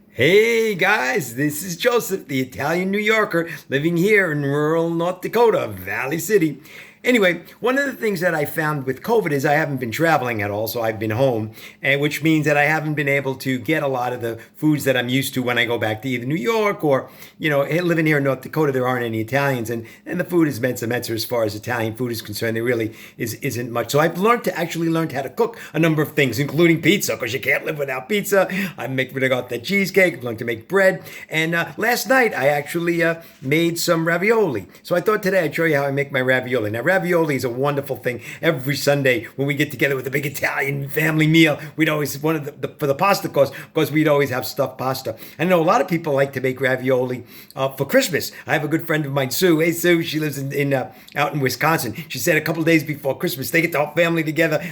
Hey guys, this is Joseph, the Italian New Yorker, living here in rural North Dakota, Valley City. Anyway, one of the things that I found with COVID is I haven't been traveling at all, so I've been home, and which means that I haven't been able to get a lot of the foods that I'm used to when I go back to either New York or, living here in North Dakota, there aren't any Italians, and the food is mensa as far as Italian food is concerned. There really isn't much. So I've learned how to cook a number of things, including pizza, because you can't live without pizza. I got the cheesecake. I've learned to make bread, and last night I actually made some ravioli. So I thought today I'd show you how I make my ravioli. Now, ravioli is a wonderful thing. Every Sunday when we get together with a big Italian family meal, we'd always for the pasta course, because we'd always have stuffed pasta. I know a lot of people like to make ravioli for Christmas. I have a good friend of mine, Sue. Hey, Sue, she lives in out in Wisconsin. She said a couple of days before Christmas they get the whole family together,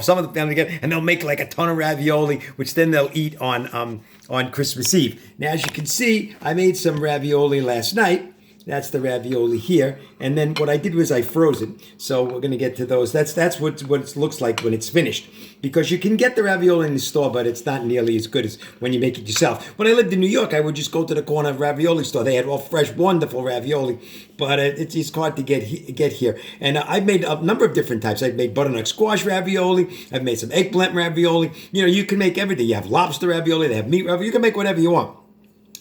some of the family together, and they'll make like a ton of ravioli, which then they'll eat on Christmas Eve. Now, as you can see, I made some ravioli last night. That's the ravioli here. And then what I did was I froze it. So we're going to get to those. That's what it looks like when it's finished. Because you can get the ravioli in the store, but it's not nearly as good as when you make it yourself. When I lived in New York, I would just go to the corner ravioli store. They had all fresh, wonderful ravioli. But it's hard to get here. And I've made a number of different types. I've made butternut squash ravioli. I've made some eggplant ravioli. You can make everything. You have lobster ravioli. They have meat ravioli. You can make whatever you want.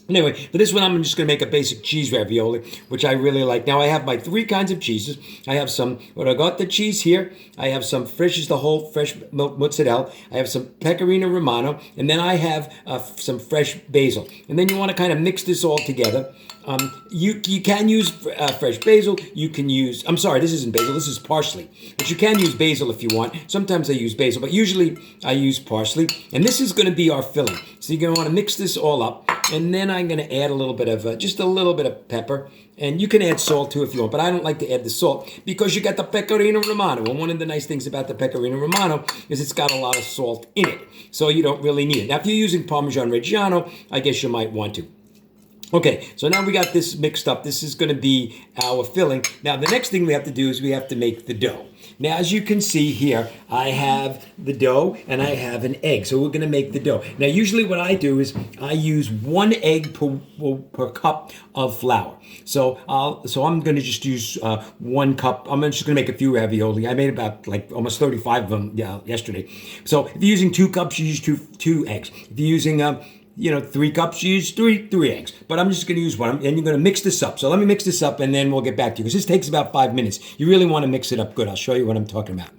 Anyway, for this one, I'm just going to make a basic cheese ravioli, which I really like. Now, I have my three kinds of cheeses. I have some ricotta cheese here. I have some whole fresh mozzarella. I have some pecorino romano. And then I have some fresh basil. And then you want to kind of mix this all together. You can use fresh basil. You can use, I'm sorry, this isn't basil, this is parsley. But you can use basil if you want. Sometimes I use basil, but usually I use parsley. And this is going to be our filling. So you're going to want to mix this all up. And then I'm going to add a little bit of, just a little bit of pepper. And you can add salt too if you want, but I don't like to add the salt because you got the pecorino romano. And one of the nice things about the pecorino romano is it's got a lot of salt in it. So you don't really need it. Now, if you're using Parmesan Reggiano, I guess you might want to. Okay, so now we got this mixed up. This is going to be our filling. Now, the next thing we have to do is we have to make the dough. Now, as you can see here, I have the dough and I have an egg. So we're going to make the dough. Now, usually what I do is I use 1 egg per cup of flour. So I'm going to just use 1 cup. I'm just going to make a few ravioli. I made about like almost 35 of them yesterday. So if you're using 2 cups, you use two eggs. If you're using 3 cups, you use three eggs. But I'm just going to use 1, and you're going to mix this up. So let me mix this up, and then we'll get back to you, because this takes about 5 minutes. You really want to mix it up good. I'll show you what I'm talking about.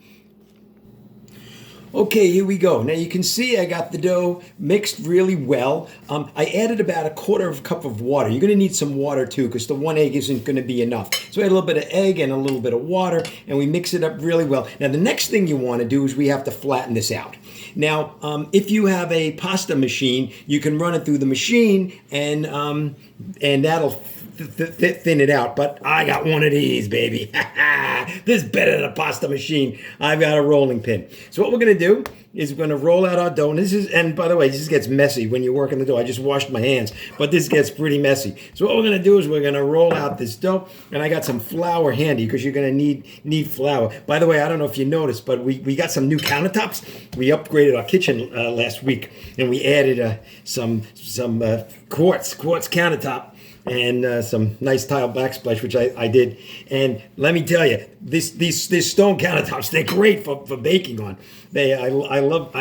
Okay, here we go. Now you can see I got the dough mixed really well. I added about a quarter of a cup of water. You're going to need some water too, because the 1 egg isn't going to be enough. So I add a little bit of egg and a little bit of water, and we mix it up really well. Now the next thing you want to do is we have to flatten this out. Now, if you have a pasta machine, you can run it through the machine, and that'll thin it out. But I got one of these, baby. This is better than a pasta machine. I've got a rolling pin. So what we're going to do is we're going to roll out our dough. And by the way, this gets messy when you're working the dough. I just washed my hands, but this gets pretty messy. So what we're going to do is we're going to roll out this dough, and I got some flour handy because you're going to need flour. By the way, I don't know if you noticed, but we got some new countertops. We upgraded our kitchen last week, and we added some quartz countertop, and some nice tile backsplash, which I did. And let me tell you, these stone countertops, they're great for baking on. I love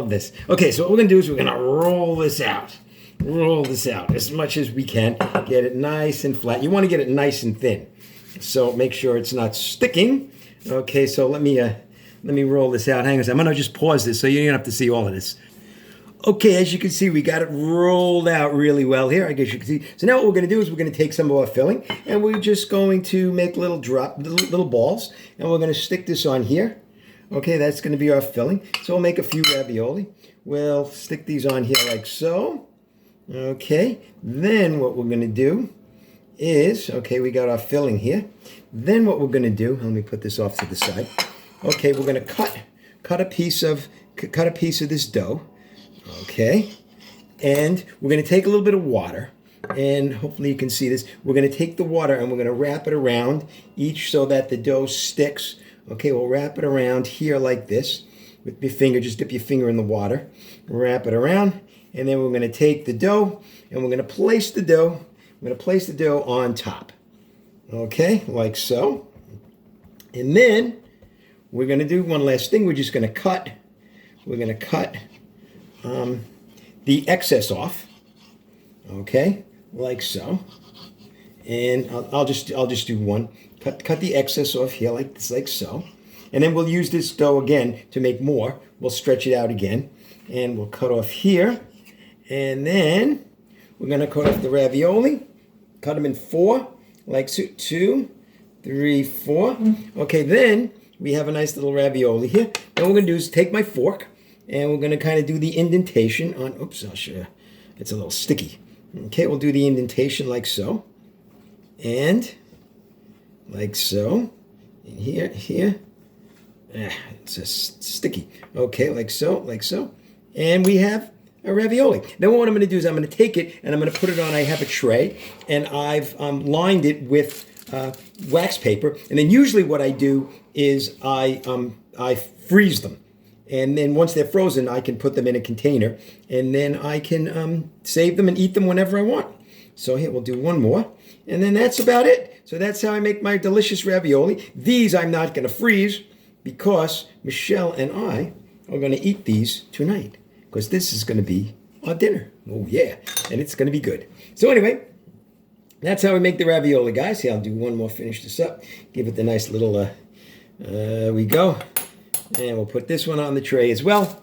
this. Okay, so what we're gonna do is we're gonna roll this out as much as we can. Get it nice and flat. You want to get it nice and thin, so make sure it's not sticking. Okay, so let me roll this out. Hang on a second. I'm gonna just pause this so you don't have to see all of this. Okay, as you can see, we got it rolled out really well here. I guess you can see. So now what we're going to do is we're going to take some of our filling, and we're just going to make little balls, and we're going to stick this on here. Okay, that's going to be our filling. So we'll make a few ravioli. We'll stick these on here like so. Okay, then what we're going to do is, okay, we got our filling here. Then what we're going to do, let me put this off to the side. Okay, we're going to cut a piece of this dough. Okay, and we're going to take a little bit of water, and hopefully you can see this. We're going to take the water and we're going to wrap it around each so that the dough sticks. Okay, we'll wrap it around here like this with your finger. Just dip your finger in the water, wrap it around, And then we're going to take the dough and we're going to place the dough. I'm going to place the dough on top. Okay, like so. And then we're going to do one last thing. We're just going to cut. We're going to cut the excess off. Okay, like so. And I'll just do one. Cut the excess off here like this, like so. And then we'll use this dough again to make more. We'll stretch it out again. And we'll cut off here. And then we're going to cut off the ravioli. Cut them in 4, like so. 2, 3, 4. Okay, then we have a nice little ravioli here. Then what we're going to do is take my fork. And we're going to kind of do the indentation on, oops, I'll show you. It's a little sticky. Okay, we'll do the indentation like so. And like so. And here. It's just sticky. Okay, like so, like so. And we have a ravioli. Then what I'm going to do is I'm going to take it and I'm going to put it on, I have a tray, and I've lined it with wax paper. And then usually what I do is I freeze them. And then once they're frozen, I can put them in a container. And then I can save them and eat them whenever I want. So here, we'll do one more. And then that's about it. So that's how I make my delicious ravioli. These I'm not going to freeze because Michelle and I are going to eat these tonight. Because this is going to be our dinner. Oh, yeah. And it's going to be good. So anyway, that's how we make the ravioli, guys. Here, I'll do one more, finish this up. Give it the nice little, we go. And we'll put this one on the tray as well.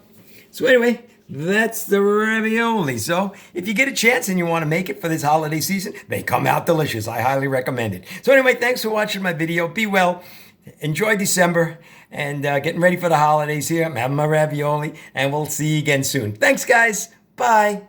So anyway, that's the ravioli. So if you get a chance and you want to make it for this holiday season, they come out delicious. I highly recommend it. So anyway, thanks for watching my video. Be well. Enjoy December and getting ready for the holidays here. I'm having my ravioli and we'll see you again soon. Thanks, guys. Bye.